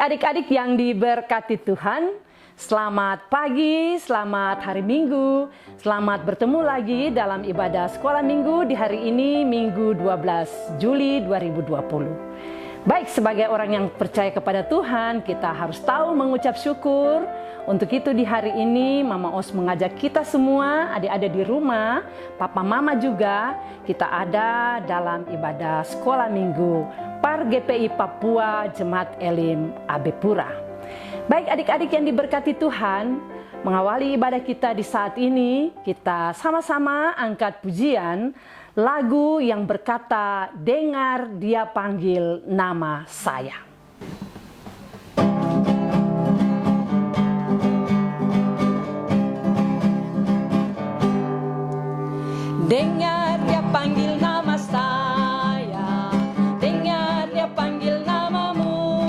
adik-adik yang diberkati Tuhan, selamat pagi, selamat hari Minggu, selamat bertemu lagi dalam ibadah sekolah Minggu di hari ini, Minggu 12 Juli 2020. Baik, sebagai orang yang percaya kepada Tuhan, kita harus tahu mengucap syukur. Untuk itu di hari ini Mama Os mengajak kita semua, adik-adik di rumah, Papa Mama juga, kita ada dalam ibadah sekolah Minggu Par GPI Papua Jemaat Elim Abepura. Baik adik-adik yang diberkati Tuhan, mengawali ibadah kita di saat ini, kita sama-sama angkat pujian lagu yang berkata, "Dengar Dia panggil nama saya." Dengar Dia panggil nama saya, dengar Dia panggil namamu,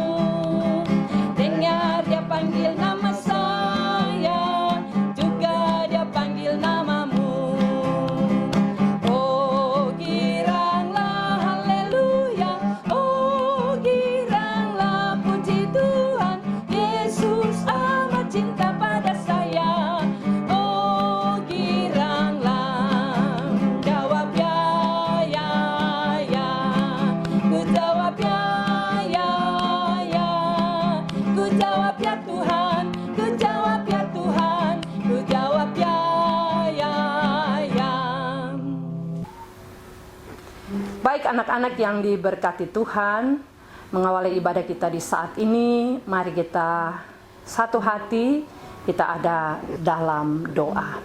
dengar Dia panggil nama saya, juga Dia panggil namamu. Oh giranglah haleluya, oh giranglah puji Tuhan, Yesus amat cinta pada saya. Oh giranglah, jawab ya, ku jawab ya, ku jawab ya Tuhan, ku jawab ya Tuhan, ku jawab ya. Baik anak-anak yang diberkati Tuhan, mengawali ibadah kita di saat ini, mari kita satu hati, kita ada dalam doa.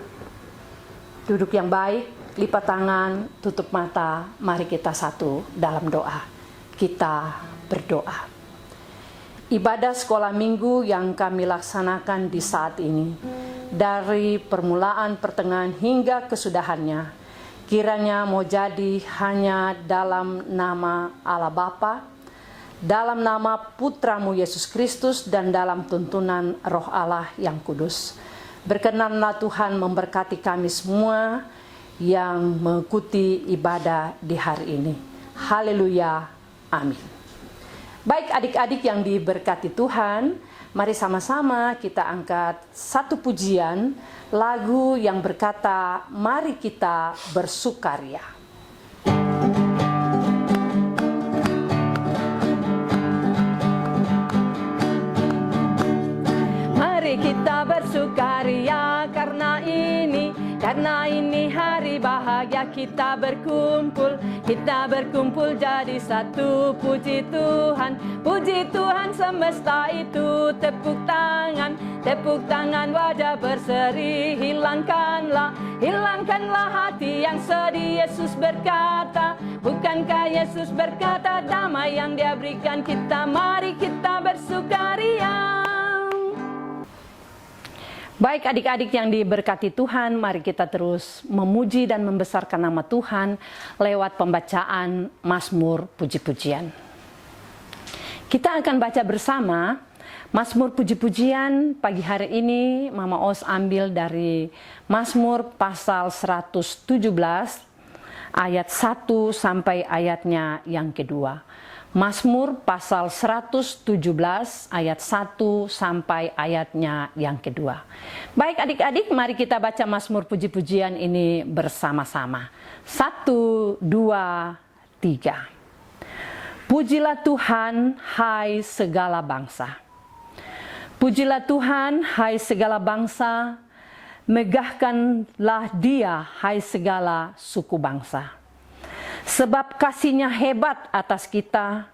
Duduk yang baik, lipat tangan, tutup mata, mari kita satu dalam doa. Kita berdoa. Ibadah sekolah minggu yang kami laksanakan di saat ini, dari permulaan, pertengahan hingga kesudahannya, kiranya mau jadi hanya dalam nama Allah Bapa, dalam nama Putramu Yesus Kristus, dan dalam tuntunan Roh Allah yang kudus. Berkenanlah Tuhan memberkati kami semua yang mengikuti ibadah di hari ini. Haleluya, amin. Baik adik-adik yang diberkati Tuhan, mari sama-sama kita angkat satu pujian, lagu yang berkata, "Mari kita bersukaria." Mari kita bersukaria karena ini hari bahagia, kita berkumpul jadi satu. Puji Tuhan semesta itu, tepuk tangan wajah berseri, hilangkanlah hati yang sedih. Yesus berkata, bukankah Yesus berkata, damai yang Dia berikan kita, mari kita bersukaria. Baik adik-adik yang diberkati Tuhan, mari kita terus memuji dan membesarkan nama Tuhan lewat pembacaan Mazmur puji-pujian. Kita akan baca bersama Mazmur puji-pujian pagi hari ini. Mama Os ambil dari Mazmur pasal 117 ayat 1 sampai ayatnya yang kedua. Mazmur pasal 117 ayat 1 sampai ayatnya yang kedua. Baik adik-adik, mari kita baca Mazmur puji-pujian ini bersama-sama. 1, 2, 3. Pujilah Tuhan, hai segala bangsa. Pujilah Tuhan, hai segala bangsa. Megahkanlah Dia, hai segala suku bangsa. Sebab kasih-Nya hebat atas kita,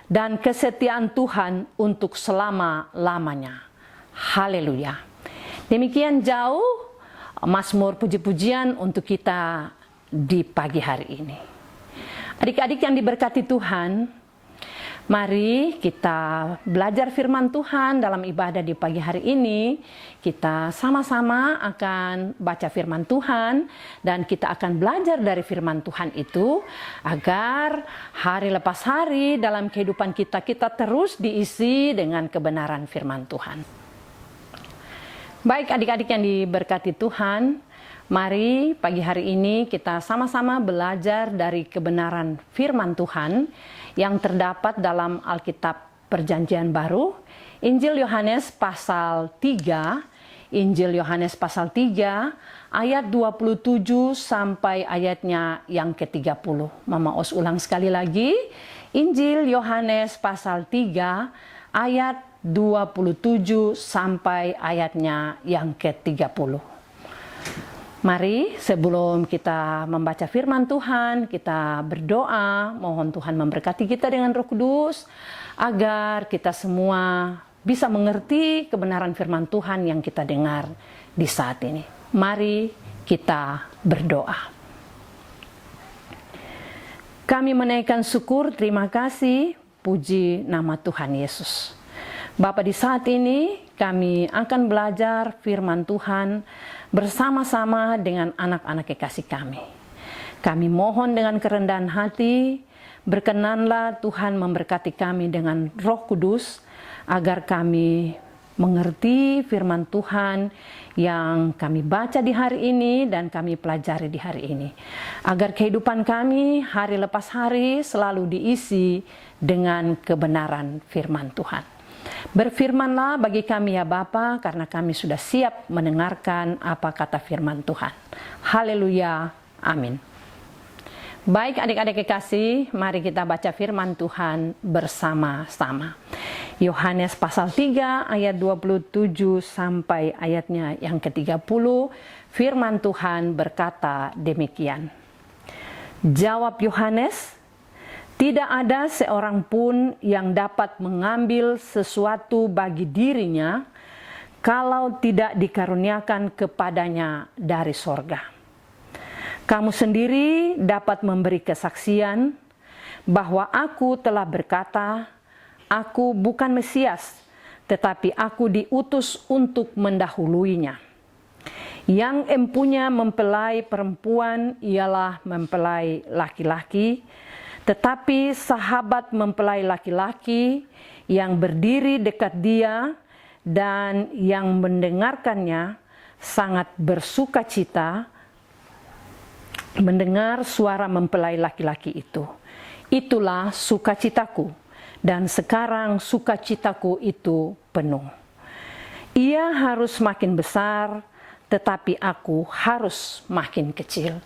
dan kesetiaan Tuhan untuk selama-lamanya. Haleluya. Demikian jauh Mazmur puji-pujian untuk kita di pagi hari ini. Adik-adik yang diberkati Tuhan, mari kita belajar firman Tuhan dalam ibadah di pagi hari ini. Kita sama-sama akan baca firman Tuhan dan kita akan belajar dari firman Tuhan itu agar hari lepas hari dalam kehidupan kita terus diisi dengan kebenaran firman Tuhan. Baik adik-adik yang diberkati Tuhan, mari pagi hari ini kita sama-sama belajar dari kebenaran firman Tuhan yang terdapat dalam Alkitab Perjanjian Baru Injil Yohanes pasal 3, Injil Yohanes pasal 3 ayat 27 sampai ayatnya yang ke-30. Mama Os ulang sekali lagi. Injil Yohanes pasal 3 ayat 27 sampai ayatnya yang ke-30. Mari sebelum kita membaca firman Tuhan, kita berdoa, mohon Tuhan memberkati kita dengan Roh Kudus, agar kita semua bisa mengerti kebenaran firman Tuhan yang kita dengar di saat ini. Mari kita berdoa. Kami menaikkan syukur, terima kasih, puji nama Tuhan Yesus. Bapa, di saat ini kami akan belajar firman Tuhan bersama-sama dengan anak-anak kekasih kami. Kami mohon dengan kerendahan hati, berkenanlah Tuhan memberkati kami dengan Roh Kudus, agar kami mengerti firman Tuhan yang kami baca di hari ini dan kami pelajari di hari ini. Agar kehidupan kami hari lepas hari selalu diisi dengan kebenaran firman Tuhan. Berfirmanlah bagi kami ya Bapa, karena kami sudah siap mendengarkan apa kata firman Tuhan. Haleluya, amin. Baik adik-adik kekasih, mari kita baca firman Tuhan bersama-sama. Yohanes pasal 3 ayat 27 sampai ayatnya yang ke-30, firman Tuhan berkata demikian. Jawab Yohanes, tidak ada seorang pun yang dapat mengambil sesuatu bagi dirinya kalau tidak dikaruniakan kepadanya dari sorga. Kamu sendiri dapat memberi kesaksian bahwa aku telah berkata, aku bukan Mesias, tetapi aku diutus untuk mendahuluinya. Yang empunya mempelai perempuan ialah mempelai laki-laki, tetapi sahabat mempelai laki-laki yang berdiri dekat dia dan yang mendengarkannya sangat bersuka cita mendengar suara mempelai laki-laki itu. Itulah sukacitaku, dan sekarang sukacitaku itu penuh. Ia harus makin besar, tetapi aku harus makin kecil.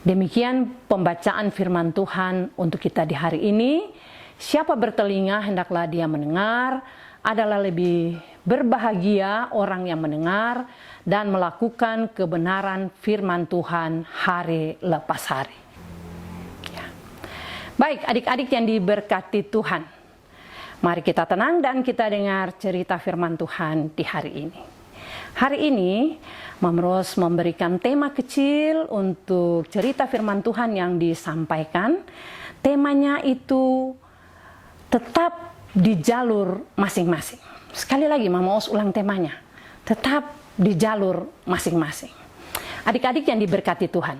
Demikian pembacaan firman Tuhan untuk kita di hari ini. Siapa bertelinga hendaklah dia mendengar. Adalah lebih berbahagia orang yang mendengar dan melakukan kebenaran firman Tuhan hari lepas hari. Ya. Baik adik-adik yang diberkati Tuhan, mari kita tenang dan kita dengar cerita firman Tuhan di hari ini. Hari ini Mama Ros memberikan tema kecil untuk cerita firman Tuhan yang disampaikan. Temanya itu tetap di jalur masing-masing. Sekali lagi Mama Os ulang temanya. Tetap di jalur masing-masing. Adik-adik yang diberkati Tuhan,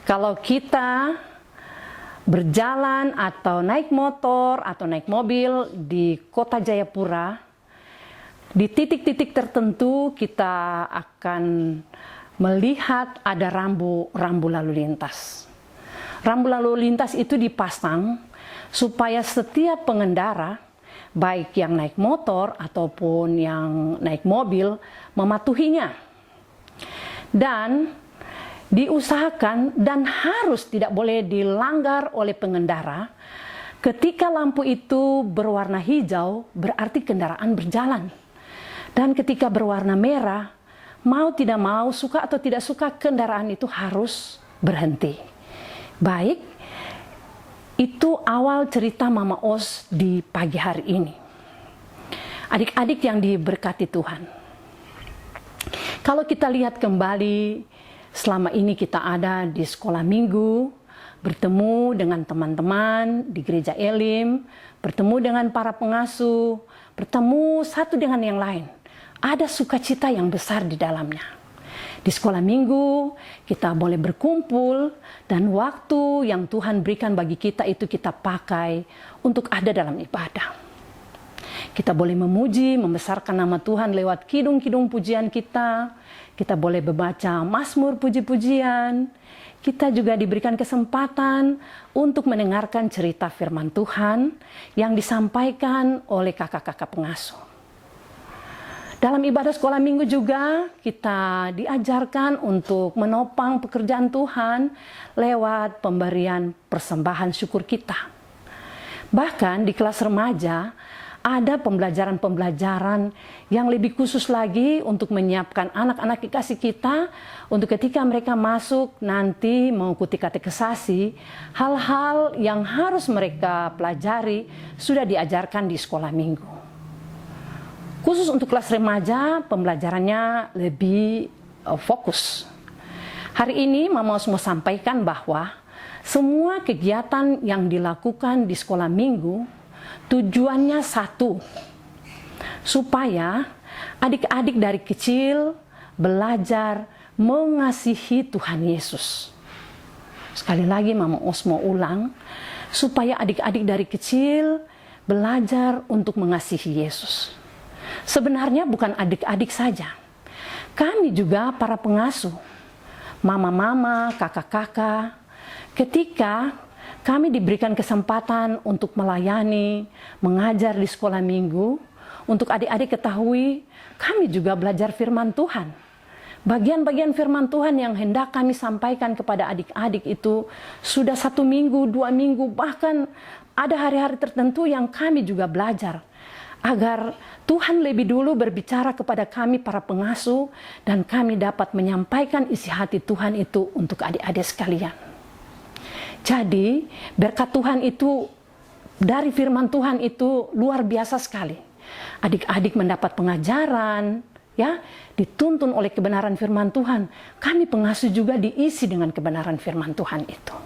kalau kita berjalan atau naik motor atau naik mobil di kota Jayapura, di titik-titik tertentu kita akan melihat ada rambu lalu lintas. Rambu lalu lintas itu dipasang supaya setiap pengendara, baik yang naik motor ataupun yang naik mobil, mematuhinya. Dan diusahakan dan harus tidak boleh dilanggar oleh pengendara. Ketika lampu itu berwarna hijau, berarti kendaraan berjalan. Dan ketika berwarna merah, mau tidak mau, suka atau tidak suka, kendaraan itu harus berhenti. Baik, itu awal cerita Mama Os di pagi hari ini. Adik-adik yang diberkati Tuhan, kalau kita lihat kembali, selama ini kita ada di sekolah minggu, bertemu dengan teman-teman di gereja Elim, bertemu dengan para pengasuh, bertemu satu dengan yang lain. Ada sukacita yang besar di dalamnya. Di sekolah minggu kita boleh berkumpul dan waktu yang Tuhan berikan bagi kita itu kita pakai untuk ada dalam ibadah. Kita boleh memuji, membesarkan nama Tuhan lewat kidung-kidung pujian kita. Kita boleh membaca mazmur puji-pujian. Kita juga diberikan kesempatan untuk mendengarkan cerita firman Tuhan yang disampaikan oleh kakak-kakak pengasuh. Dalam ibadah sekolah minggu juga kita diajarkan untuk menopang pekerjaan Tuhan lewat pemberian persembahan syukur kita. Bahkan di kelas remaja ada pembelajaran-pembelajaran yang lebih khusus lagi untuk menyiapkan anak-anak kekasih kita untuk ketika mereka masuk nanti mengikuti katekisasi, hal-hal yang harus mereka pelajari sudah diajarkan di sekolah minggu. Khusus untuk kelas remaja, pembelajarannya lebih fokus. Hari ini Mama mau sampaikan bahwa semua kegiatan yang dilakukan di sekolah minggu tujuannya satu, supaya adik-adik dari kecil belajar mengasihi Tuhan Yesus. Sekali lagi Mama Os mau ulang, supaya adik-adik dari kecil belajar untuk mengasihi Yesus. Sebenarnya bukan adik-adik saja, kami juga para pengasuh, mama-mama, kakak-kakak, ketika kami diberikan kesempatan untuk melayani, mengajar di sekolah minggu, untuk adik-adik ketahui, kami juga belajar firman Tuhan. Bagian-bagian firman Tuhan yang hendak kami sampaikan kepada adik-adik itu sudah 1 minggu, 2 minggu, bahkan ada hari-hari tertentu yang kami juga belajar. Agar Tuhan lebih dulu berbicara kepada kami para pengasuh dan kami dapat menyampaikan isi hati Tuhan itu untuk adik-adik sekalian. Jadi berkat Tuhan itu dari firman Tuhan itu luar biasa sekali. Adik-adik mendapat pengajaran, ya, dituntun oleh kebenaran firman Tuhan. Kami pengasuh juga diisi dengan kebenaran firman Tuhan itu.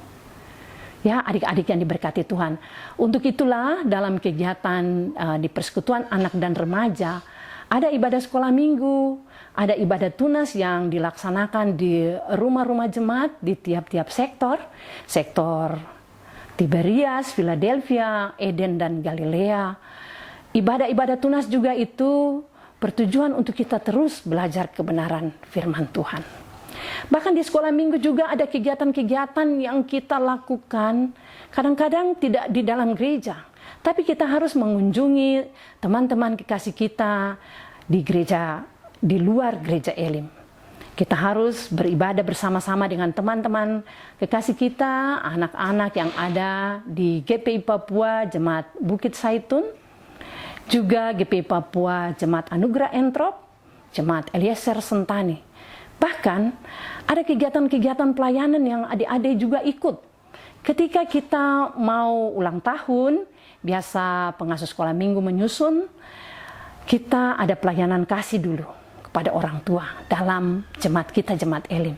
Ya, adik-adik yang diberkati Tuhan. Untuk itulah dalam kegiatan di Persekutuan Anak dan Remaja ada ibadah sekolah minggu, ada ibadah tunas yang dilaksanakan di rumah-rumah jemaat di tiap-tiap sektor Tiberias, Philadelphia, Eden dan Galilea. Ibadah-ibadah tunas juga itu bertujuan untuk kita terus belajar kebenaran firman Tuhan. Bahkan di sekolah minggu juga ada kegiatan-kegiatan yang kita lakukan, kadang-kadang tidak di dalam gereja, tapi kita harus mengunjungi teman-teman kekasih kita di gereja, di luar gereja Elim. Kita harus beribadah bersama-sama dengan teman-teman kekasih kita, anak-anak yang ada di GPI Papua Jemaat Bukit Saitun, juga GPI Papua Jemaat Anugerah Entrop, Jemaat Eliezer Sentani. Bahkan ada kegiatan-kegiatan pelayanan yang adik-adik juga ikut. Ketika kita mau ulang tahun, biasa pengasuh sekolah minggu menyusun, kita ada pelayanan kasih dulu kepada orang tua dalam jemaat kita, Jemaat Elim.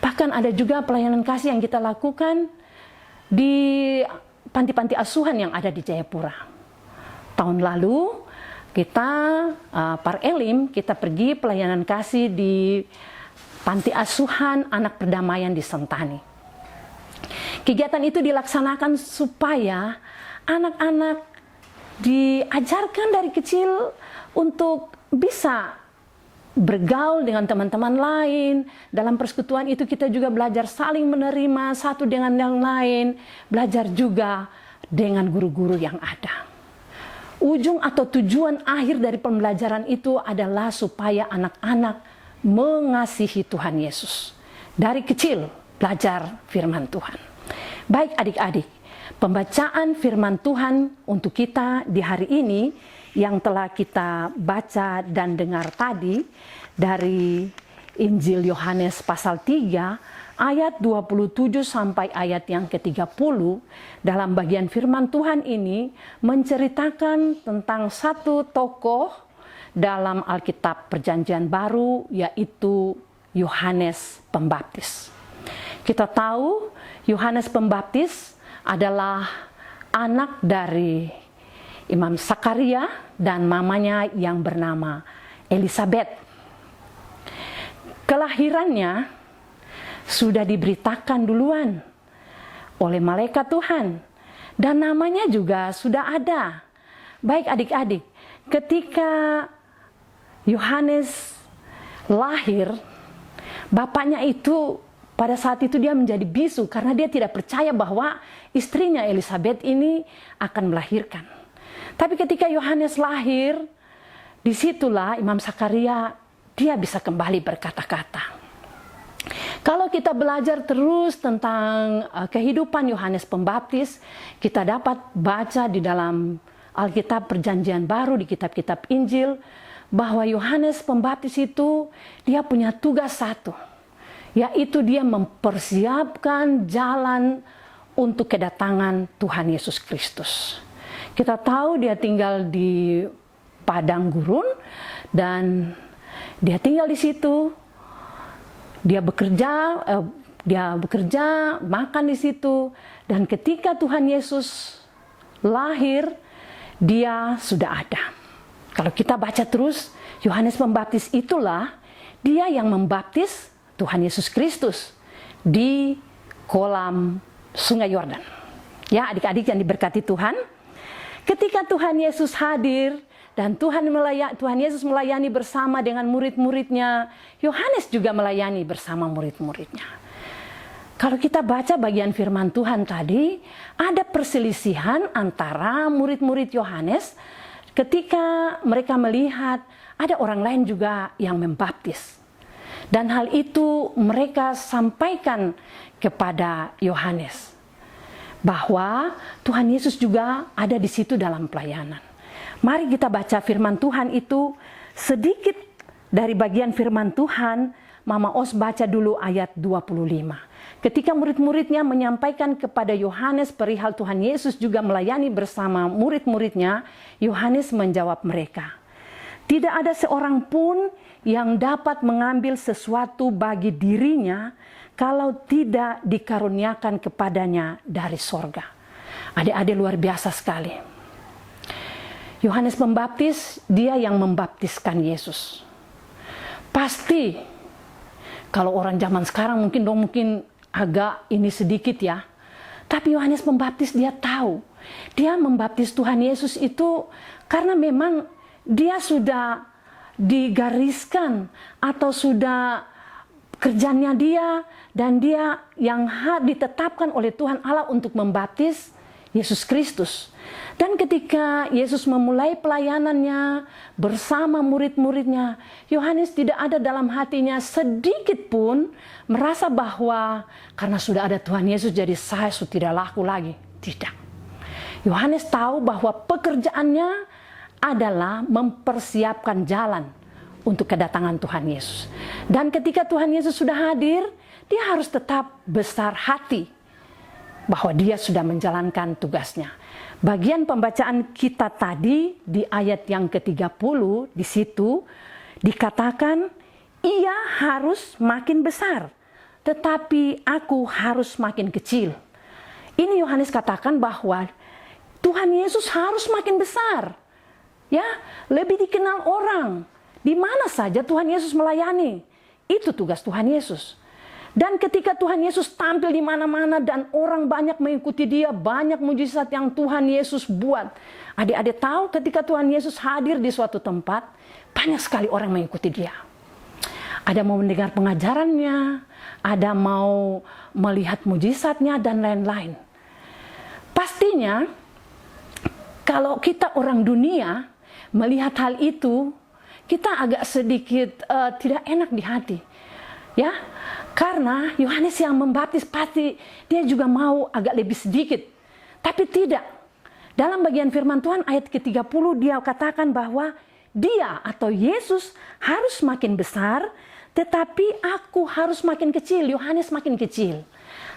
Bahkan ada juga pelayanan kasih yang kita lakukan di panti-panti asuhan yang ada di Jayapura. Tahun lalu kita Par Elim, kita pergi pelayanan kasih di panti asuhan anak perdamaian di Sentani. Kegiatan itu dilaksanakan supaya anak-anak diajarkan dari kecil untuk bisa bergaul dengan teman-teman lain. Dalam persekutuan itu kita juga belajar saling menerima satu dengan yang lain, belajar juga dengan guru-guru yang ada. Ujung atau tujuan akhir dari pembelajaran itu adalah supaya anak-anak mengasihi Tuhan Yesus. Dari kecil belajar firman Tuhan. Baik adik-adik, pembacaan firman Tuhan untuk kita di hari ini yang telah kita baca dan dengar tadi dari Injil Yohanes pasal 3 ayat 27 sampai ayat yang ke-30, dalam bagian firman Tuhan ini menceritakan tentang satu tokoh dalam Alkitab Perjanjian Baru, yaitu Yohanes Pembaptis. Kita tahu Yohanes Pembaptis adalah anak dari Imam Sakaria dan mamanya yang bernama Elisabet. Kelahirannya sudah diberitakan duluan oleh malaikat Tuhan dan namanya juga sudah ada. Baik adik-adik, ketika Yohanes lahir, bapaknya itu pada saat itu dia menjadi bisu karena dia tidak percaya bahwa istrinya Elisabet ini akan melahirkan. Tapi ketika Yohanes lahir, disitulah Imam Zakaria dia bisa kembali berkata-kata. Kalau kita belajar terus tentang kehidupan Yohanes Pembaptis, kita dapat baca di dalam Alkitab Perjanjian Baru, di kitab-kitab Injil, bahwa Yohanes Pembaptis itu dia punya tugas satu, yaitu dia mempersiapkan jalan untuk kedatangan Tuhan Yesus Kristus. Kita tahu dia tinggal di padang gurun dan dia tinggal di situ. Dia bekerja, makan di situ, dan ketika Tuhan Yesus lahir, dia sudah ada. Kalau kita baca terus, Yohanes Pembaptis itulah dia yang membaptis Tuhan Yesus Kristus di kolam Sungai Yordan. Ya, adik-adik yang diberkati Tuhan, ketika Tuhan Yesus hadir dan Tuhan Yesus melayani bersama dengan murid-muridnya, Yohanes juga melayani bersama murid-muridnya. Kalau kita baca bagian firman Tuhan tadi, ada perselisihan antara murid-murid Yohanes ketika mereka melihat ada orang lain juga yang membaptis. Dan hal itu mereka sampaikan kepada Yohanes, bahwa Tuhan Yesus juga ada di situ dalam pelayanan. Mari kita baca firman Tuhan itu sedikit dari bagian firman Tuhan. Mama Os baca dulu ayat 25. Ketika murid-muridnya menyampaikan kepada Yohanes perihal Tuhan Yesus juga melayani bersama murid-muridnya, Yohanes menjawab mereka, "Tidak ada seorang pun yang dapat mengambil sesuatu bagi dirinya kalau tidak dikaruniakan kepadanya dari sorga." Adik-adik, luar biasa sekali. Yohanes Pembaptis, dia yang membaptiskan Yesus. Pasti, kalau orang zaman sekarang mungkin agak ini sedikit ya. Tapi Yohanes Pembaptis dia tahu. Dia membaptis Tuhan Yesus itu karena memang dia sudah digariskan atau sudah kerjanya dia, dan dia yang ditetapkan oleh Tuhan Allah untuk membaptis Yesus Kristus. Dan ketika Yesus memulai pelayanannya bersama murid-muridnya, Yohanes tidak ada dalam hatinya sedikit pun merasa bahwa karena sudah ada Tuhan Yesus jadi saya sudah tidak laku lagi. Tidak. Yohanes tahu bahwa pekerjaannya adalah mempersiapkan jalan untuk kedatangan Tuhan Yesus. Dan ketika Tuhan Yesus sudah hadir, dia harus tetap besar hati bahwa dia sudah menjalankan tugasnya. Bagian pembacaan kita tadi di ayat yang ke-30, di situ dikatakan, "Ia harus makin besar, tetapi aku harus makin kecil." Ini Yohanes katakan bahwa Tuhan Yesus harus makin besar. Ya, lebih dikenal orang. Di mana saja Tuhan Yesus melayani, itu tugas Tuhan Yesus. Dan ketika Tuhan Yesus tampil di mana-mana dan orang banyak mengikuti dia, banyak mujizat yang Tuhan Yesus buat. Adik-adik tahu ketika Tuhan Yesus hadir di suatu tempat, banyak sekali orang mengikuti dia. Ada mau mendengar pengajarannya, ada mau melihat mujizatnya dan lain-lain. Pastinya kalau kita orang dunia melihat hal itu, kita agak sedikit tidak enak di hati. Ya, karena Yohanes yang membaptis pasti dia juga mau agak lebih sedikit. Tapi tidak. Dalam bagian firman Tuhan ayat ke-30 dia katakan bahwa dia atau Yesus harus makin besar, tetapi aku harus makin kecil. Yohanes makin kecil.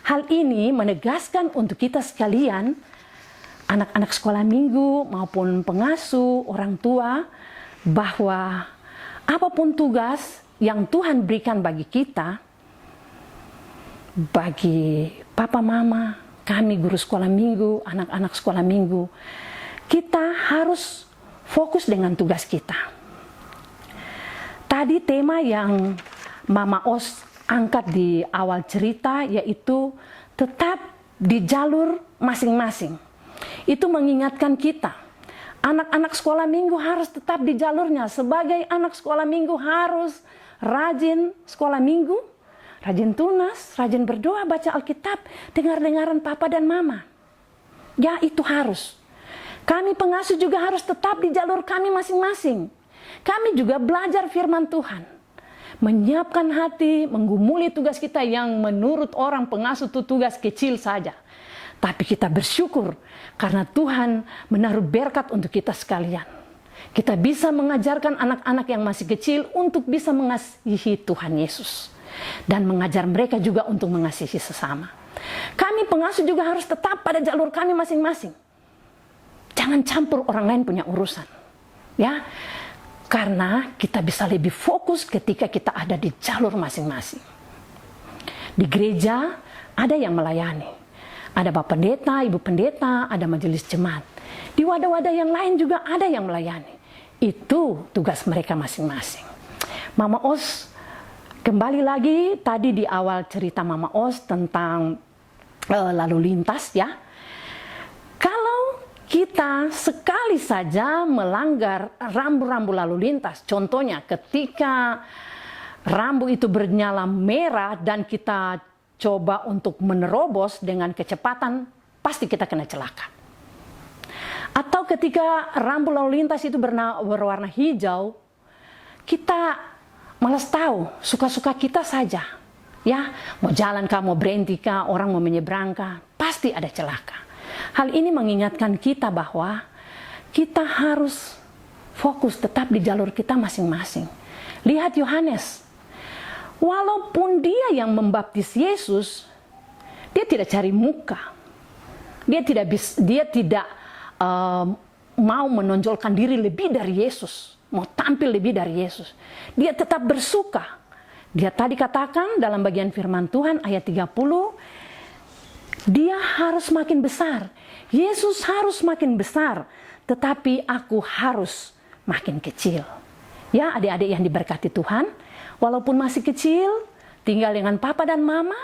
Hal ini menegaskan untuk kita sekalian, anak-anak sekolah minggu maupun pengasuh, orang tua, bahwa apapun tugas yang Tuhan berikan bagi kita, bagi papa mama, kami guru sekolah minggu, anak-anak sekolah minggu, kita harus fokus dengan tugas kita. Tadi tema yang Mama Os angkat di awal cerita yaitu tetap di jalur masing-masing. Itu mengingatkan kita, anak-anak sekolah minggu harus tetap di jalurnya. Sebagai anak sekolah minggu harus rajin sekolah minggu, rajin tunas, rajin berdoa, baca Alkitab, dengar-dengaran papa dan mama. Ya, itu harus. Kami pengasuh juga harus tetap di jalur kami masing-masing. kami juga belajar firman Tuhan. Menyiapkan hati, menggumuli tugas kita yang menurut orang pengasuh itu tugas kecil saja. Tapi kita bersyukur karena Tuhan menaruh berkat untuk kita sekalian. Kita bisa mengajarkan anak-anak yang masih kecil untuk bisa mengasihi Tuhan Yesus. Dan mengajar mereka juga untuk mengasihi sesama. Kami pengasuh juga harus tetap pada jalur kami masing-masing. Jangan campur orang lain punya urusan. Ya, karena kita bisa lebih fokus ketika kita ada di jalur masing-masing. Di gereja ada yang melayani. Ada Bapak Pendeta, Ibu Pendeta, ada majelis jemaat. Di wadah-wadah yang lain juga ada yang melayani. Itu tugas mereka masing-masing. Mama Os, kembali lagi tadi di awal cerita Mama Os tentang lalu lintas ya. Kalau kita sekali saja melanggar rambu-rambu lalu lintas, contohnya ketika rambu itu bernyala merah dan kita coba untuk menerobos dengan kecepatan, pasti kita kena celaka. Atau ketika rambu lalu lintas itu berwarna hijau, kita malas tahu, suka-suka kita saja. Ya, mau jalan kah, mau berhenti kah, orang mau menyeberang kah, pasti ada celaka. Hal ini mengingatkan kita bahwa kita harus fokus tetap di jalur kita masing-masing. Lihat Yohanes. Walaupun dia yang membaptis Yesus, dia tidak cari muka. Dia tidak mau menonjolkan diri lebih dari Yesus, mau tampil lebih dari Yesus. Dia tetap bersuka. Dia tadi katakan dalam bagian firman Tuhan ayat 30, dia harus makin besar. Yesus harus makin besar, tetapi aku harus makin kecil. Ya, adik-adik yang diberkati Tuhan, walaupun masih kecil, tinggal dengan papa dan mama,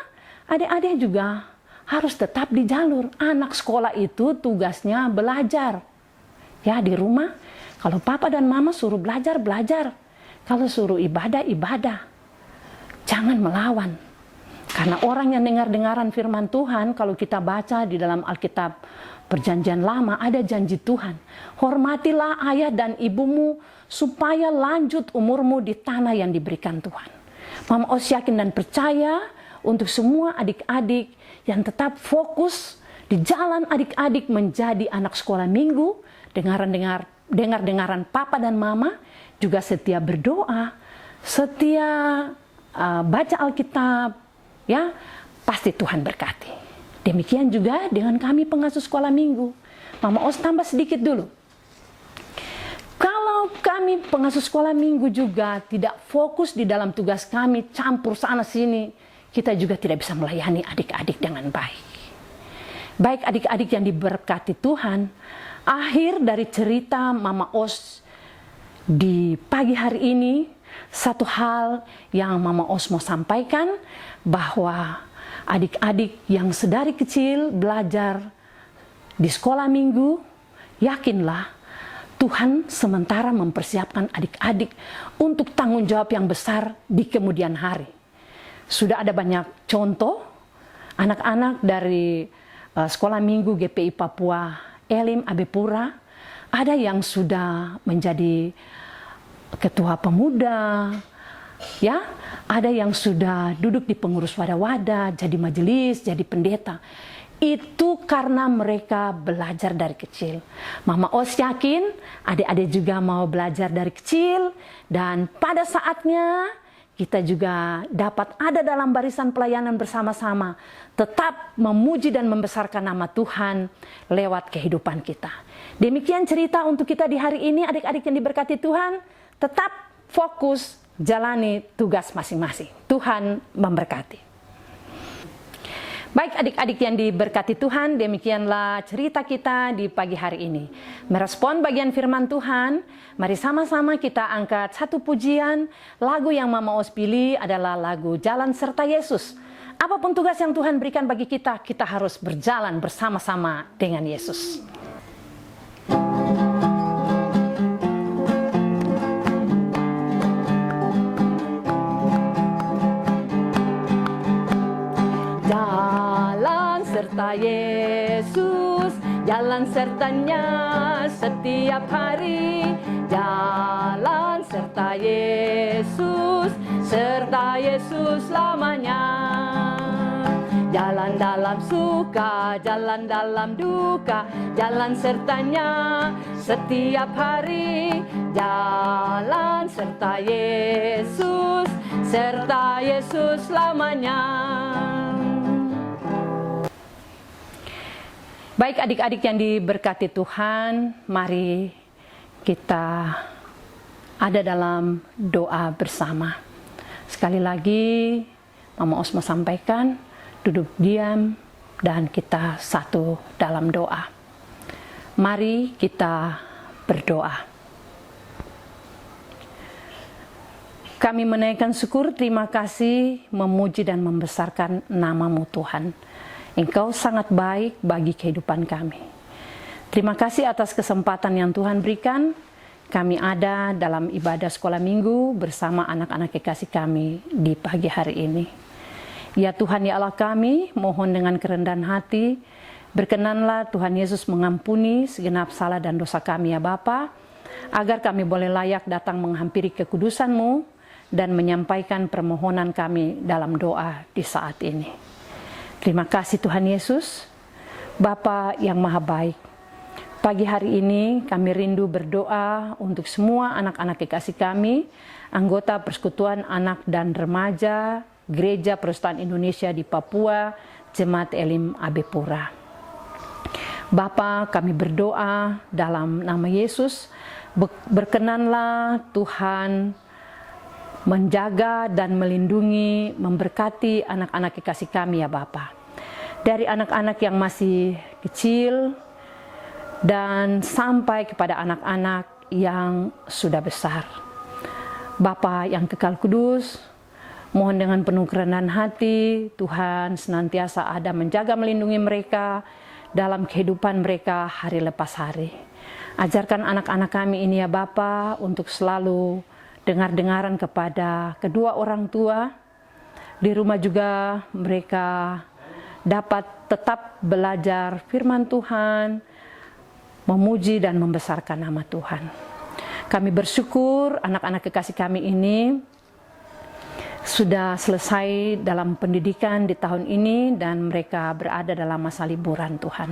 adik-adik juga harus tetap di jalur. Anak sekolah itu tugasnya belajar. Ya, di rumah, kalau papa dan mama suruh belajar, belajar. Kalau suruh ibadah, ibadah. Jangan melawan. Karena orang yang dengar-dengaran firman Tuhan, kalau kita baca di dalam Alkitab Perjanjian Lama, ada janji Tuhan. Hormatilah ayah dan ibumu, supaya lanjut umurmu di tanah yang diberikan Tuhan. Mama Os yakin dan percaya untuk semua adik-adik yang tetap fokus di jalan adik-adik menjadi anak sekolah minggu, dengar-dengaran papa dan mama, juga setia berdoa, setia baca Alkitab, ya pasti Tuhan berkati. Demikian juga dengan kami pengasuh sekolah minggu. Mama Os tambah sedikit dulu. Kalau kami pengasuh sekolah minggu juga tidak fokus di dalam tugas kami, campur sana sini, kita juga tidak bisa melayani adik-adik dengan baik. Baik adik-adik yang diberkati Tuhan, akhir dari cerita Mama Os di pagi hari ini, satu hal yang Mama Os mau sampaikan, bahwa adik-adik yang sedari kecil belajar di sekolah minggu, yakinlah Tuhan sementara mempersiapkan adik-adik untuk tanggung jawab yang besar di kemudian hari. Sudah ada banyak contoh anak-anak dari sekolah minggu GPI Papua Elim Abepura, ada yang sudah menjadi ketua pemuda, ya, ada yang sudah duduk di pengurus wadah-wadah, jadi majelis, jadi pendeta. Itu karena mereka belajar dari kecil. Mama Os yakin adik-adik juga mau belajar dari kecil, dan pada saatnya kita juga dapat ada dalam barisan pelayanan bersama-sama, tetap memuji dan membesarkan nama Tuhan lewat kehidupan kita. Demikian cerita untuk kita di hari ini, adik-adik yang diberkati Tuhan, tetap fokus jalani tugas masing-masing. Tuhan memberkati. Baik adik-adik yang diberkati Tuhan, demikianlah cerita kita di pagi hari ini. Merespon bagian firman Tuhan, mari sama-sama kita angkat satu pujian. Lagu yang Mama Os pilih adalah lagu Jalan Serta Yesus. Apapun tugas yang Tuhan berikan bagi kita, kita harus berjalan bersama-sama dengan Yesus. Serta Yesus, jalan sertanya setiap hari. jalan serta Yesus selamanya. Jalan dalam suka, jalan dalam duka, jalan sertanya setiap hari. Jalan serta Yesus selamanya. Baik adik-adik yang diberkati Tuhan, mari kita ada dalam doa bersama. Sekali lagi, Mama Osmo sampaikan, duduk diam dan kita satu dalam doa. Mari kita berdoa. Kami menaikkan syukur, terima kasih, memuji dan membesarkan nama-Mu Tuhan. Engkau sangat baik bagi kehidupan kami. Terima kasih atas kesempatan yang Tuhan berikan. Kami ada dalam ibadah sekolah minggu bersama anak-anak kekasih kami di pagi hari ini. Ya Tuhan, ya Allah kami, mohon dengan kerendahan hati, berkenanlah Tuhan Yesus mengampuni segenap salah dan dosa kami ya Bapa, agar kami boleh layak datang menghampiri kekudusan-Mu dan menyampaikan permohonan kami dalam doa di saat ini. Terima kasih Tuhan Yesus, Bapa yang Maha Baik. Pagi hari ini kami rindu berdoa untuk semua anak-anak kekasih kami, anggota Persekutuan Anak dan Remaja Gereja Protestan Indonesia di Papua, Jemaat Elim Abepura. Bapa, kami berdoa dalam nama Yesus, berkenanlah Tuhan menjaga dan melindungi, memberkati anak-anak kekasih kami ya Bapa. Dari anak-anak yang masih kecil dan sampai kepada anak-anak yang sudah besar. Bapa yang kekal kudus, mohon dengan penuh kerendahan hati, Tuhan senantiasa ada menjaga melindungi mereka dalam kehidupan mereka hari lepas hari. Ajarkan anak-anak kami ini ya Bapa untuk selalu dengar-dengaran kepada kedua orang tua. Di rumah juga mereka dapat tetap belajar firman Tuhan, memuji dan membesarkan nama Tuhan. Kami bersyukur anak-anak kekasih kami ini sudah selesai dalam pendidikan di tahun ini dan mereka berada dalam masa liburan Tuhan.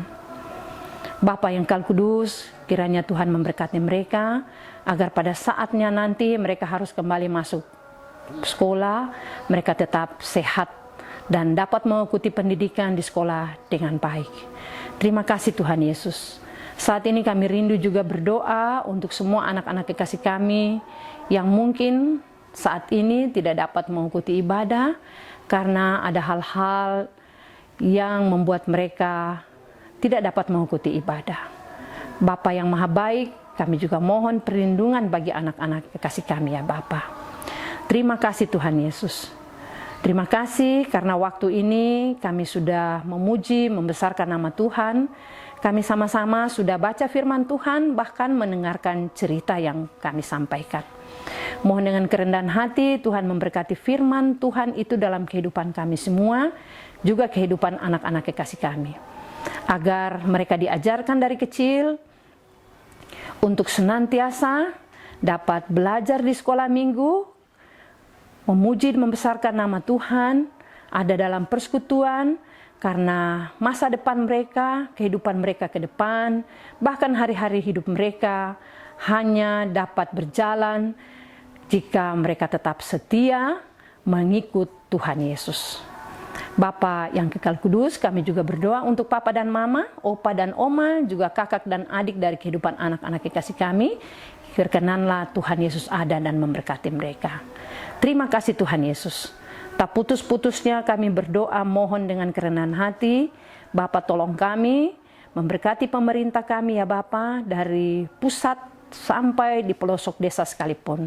Bapa yang Kekal Kudus, kiranya Tuhan memberkati mereka agar pada saatnya nanti mereka harus kembali masuk sekolah, mereka tetap sehat dan dapat mengikuti pendidikan di sekolah dengan baik. Terima kasih Tuhan Yesus. Saat ini kami rindu juga berdoa untuk semua anak-anak kekasih kami yang mungkin saat ini tidak dapat mengikuti ibadah karena ada hal-hal yang membuat mereka tidak dapat mengikuti ibadah. Bapa yang Maha Baik, kami juga mohon perlindungan bagi anak-anak kekasih kami ya Bapa. Terima kasih Tuhan Yesus. Terima kasih karena waktu ini kami sudah memuji, membesarkan nama Tuhan. Kami sama-sama sudah baca firman Tuhan, bahkan mendengarkan cerita yang kami sampaikan. Mohon dengan kerendahan hati Tuhan memberkati firman Tuhan itu dalam kehidupan kami semua, juga kehidupan anak-anak kekasih kami. Agar mereka diajarkan dari kecil untuk senantiasa dapat belajar di sekolah minggu, memuji dan membesarkan nama Tuhan, ada dalam persekutuan, karena masa depan mereka, kehidupan mereka ke depan, bahkan hari-hari hidup mereka hanya dapat berjalan jika mereka tetap setia mengikut Tuhan Yesus. Bapa yang Kekal Kudus, kami juga berdoa untuk Papa dan Mama, Opa dan Oma, juga kakak dan adik dari kehidupan anak-anak kekasih kami. Berkenanlah Tuhan Yesus ada dan memberkati mereka. Terima kasih Tuhan Yesus. Tak putus-putusnya kami berdoa mohon dengan kerendahan hati. Bapa tolong kami, memberkati pemerintah kami ya Bapa, dari pusat sampai di pelosok desa sekalipun.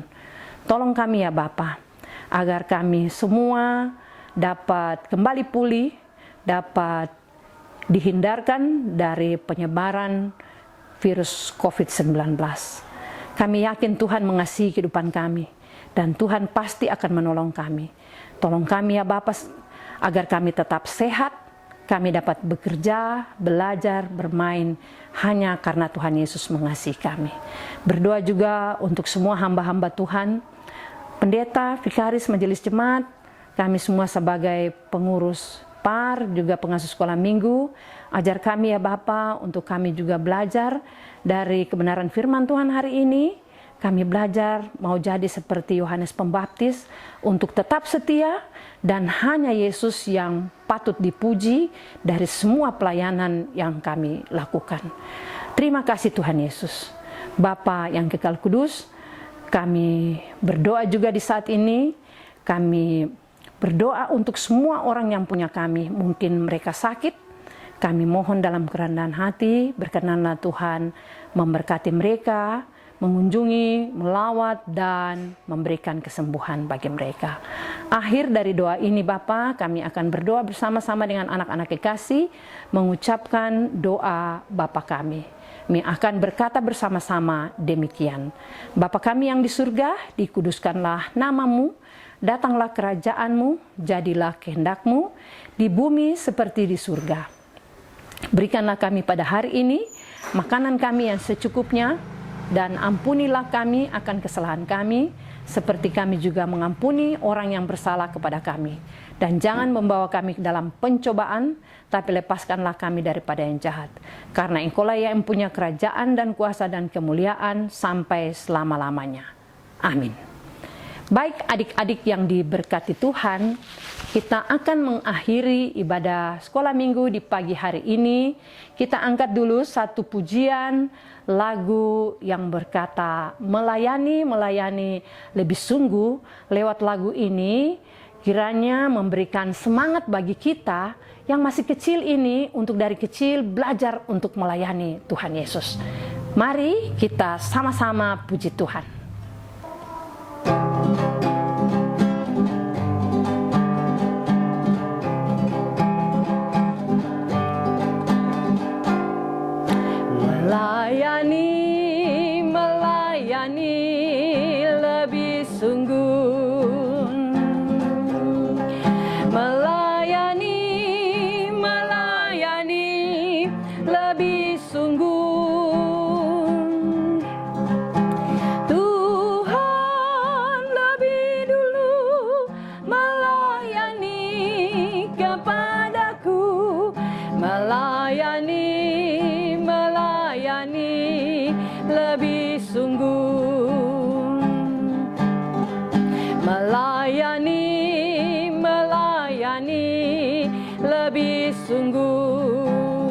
Tolong kami ya Bapa, agar kami semua dapat kembali pulih, dapat dihindarkan dari penyebaran virus COVID-19. Kami yakin Tuhan mengasihi kehidupan kami, dan Tuhan pasti akan menolong kami. Tolong kami ya Bapa, agar kami tetap sehat, kami dapat bekerja, belajar, bermain hanya karena Tuhan Yesus mengasihi kami. Berdoa juga untuk semua hamba-hamba Tuhan, pendeta, vikaris, majelis jemaat, kami semua sebagai pengurus PAR, juga pengasuh sekolah minggu. Ajar kami ya Bapa, untuk kami juga belajar dari kebenaran firman Tuhan hari ini. Kami belajar mau jadi seperti Yohanes Pembaptis, untuk tetap setia dan hanya Yesus yang patut dipuji dari semua pelayanan yang kami lakukan. Terima kasih Tuhan Yesus. Bapa yang kekal kudus, kami berdoa juga di saat ini. Kami berdoa untuk semua orang yang punya kami, mungkin mereka sakit. Kami mohon dalam kerendahan hati, berkenanlah Tuhan memberkati mereka, mengunjungi, melawat, dan memberikan kesembuhan bagi mereka. Akhir dari doa ini Bapa, kami akan berdoa bersama-sama dengan anak-anak kekasih, mengucapkan doa Bapa kami. Kami akan berkata bersama-sama demikian. Bapa kami yang di surga, dikuduskanlah namamu, datanglah kerajaanmu, jadilah kehendakmu, di bumi seperti di surga. Berikanlah kami pada hari ini makanan kami yang secukupnya, dan ampunilah kami akan kesalahan kami, seperti kami juga mengampuni orang yang bersalah kepada kami. Dan jangan membawa kami ke dalam pencobaan, tapi lepaskanlah kami daripada yang jahat. Karena Engkaulah yang punya kerajaan dan kuasa dan kemuliaan sampai selama-lamanya. Amin. Baik adik-adik yang diberkati Tuhan, kita akan mengakhiri ibadah sekolah minggu di pagi hari ini. Kita angkat dulu satu pujian, lagu yang berkata melayani, melayani lebih sungguh. Lewat lagu ini kiranya memberikan semangat bagi kita yang masih kecil ini, untuk dari kecil belajar untuk melayani Tuhan Yesus. Mari kita sama-sama puji Tuhan. Melayani, melayani lebih sungguh. Melayani, melayani lebih sungguh. Tuhan lebih dulu melayani kepadaku. Melayani, lebih sungguh. Melayani, melayani lebih sungguh.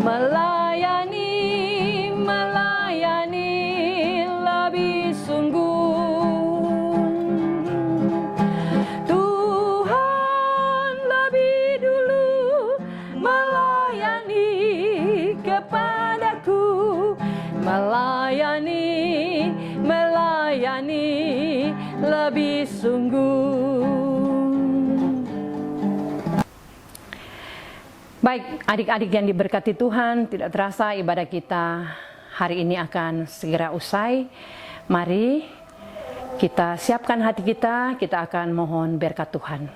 Melayani, melayani lebih sungguh. Tuhan lebih dulu melayani kepadaku. Melayani, melayani lebih sungguh. Baik, adik-adik yang diberkati Tuhan, tidak terasa ibadah kita hari ini akan segera usai. Mari kita siapkan hati kita akan mohon berkat Tuhan.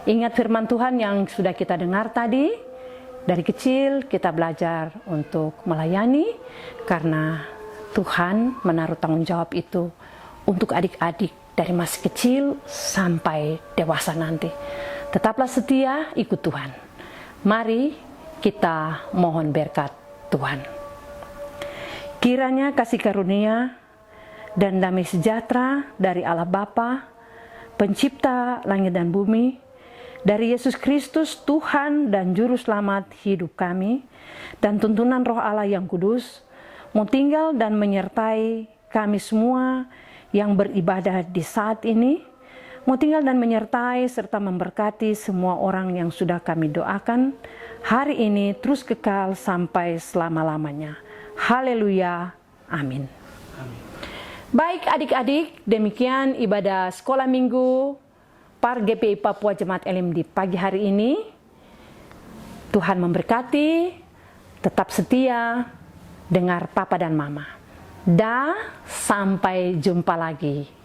Ingat firman Tuhan yang sudah kita dengar tadi. Dari kecil kita belajar untuk melayani, karena Tuhan menaruh tanggung jawab itu untuk adik-adik dari masih kecil sampai dewasa nanti. Tetaplah setia ikut Tuhan. Mari kita mohon berkat Tuhan. Kiranya kasih karunia dan damai sejahtera dari Allah Bapa, Pencipta langit dan bumi, dari Yesus Kristus Tuhan dan Juru Selamat hidup kami, dan tuntunan Roh Allah yang kudus, mau tinggal dan menyertai kami semua yang beribadah di saat ini, mau tinggal dan menyertai serta memberkati semua orang yang sudah kami doakan hari ini terus kekal sampai selama-lamanya. Haleluya, amin. Baik adik-adik, demikian ibadah sekolah minggu PAR GPI Papua Jemaat Elim di pagi hari ini. Tuhan memberkati, tetap setia, dengar Papa dan Mama. Sampai jumpa lagi.